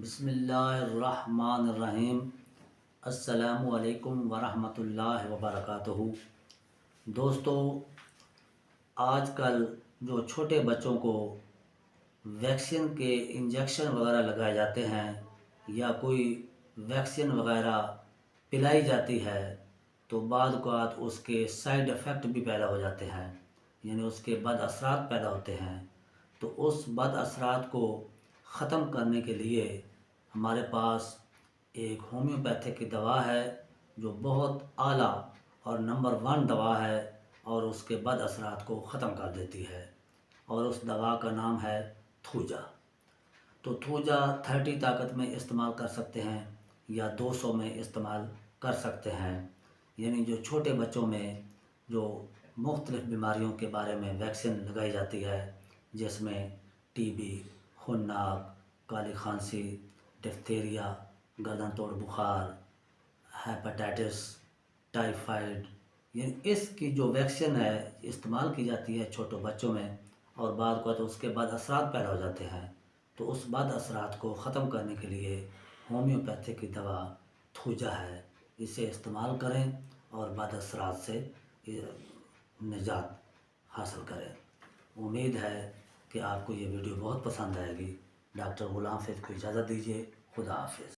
بسم اللہ الرحمن الرحیم۔ السلام علیکم ورحمۃ اللہ وبرکاتہ۔ دوستو، آج کل جو چھوٹے بچوں کو ویکسین کے انجیکشن وغیرہ لگائے جاتے ہیں یا کوئی ویکسین وغیرہ پلائی جاتی ہے تو بعض اوقات اس کے سائیڈ افیکٹ بھی پیدا ہو جاتے ہیں، یعنی اس کے بد اثرات پیدا ہوتے ہیں۔ تو اس بد اثرات کو ختم کرنے کے لیے ہمارے پاس ایک ہومیوپیتھک کی دوا ہے جو بہت اعلیٰ اور نمبر 1 دوا ہے اور اس کے بد اثرات کو ختم کر دیتی ہے، اور اس دوا کا نام ہے تھوجا۔ تو تھوجا 30 طاقت میں استعمال کر سکتے ہیں یا 200 میں استعمال کر سکتے ہیں، یعنی جو چھوٹے بچوں میں جو مختلف بیماریوں کے بارے میں ویکسین لگائی جاتی ہے، جس میں ٹی بی، خناق، کالی کھانسی، ڈفتیریا، گردن توڑ بخار، ہیپاٹائٹس، ٹائیفائڈ، یعنی اس کی جو ویکسین ہے استعمال کی جاتی ہے چھوٹے بچوں میں، اور بعد کو تو اس کے بعد اثرات پیدا ہو جاتے ہیں۔ تو اس بعد اثرات کو ختم کرنے کے لیے ہومیوپیتھک کی دوا تھوجا ہے، اسے استعمال کریں اور بعد اثرات سے نجات حاصل کریں۔ امید ہے کہ آپ کو یہ ویڈیو بہت پسند آئے گی۔ ڈاکٹر غلام فیض کو اجازت دیجیے۔ خدا حافظ۔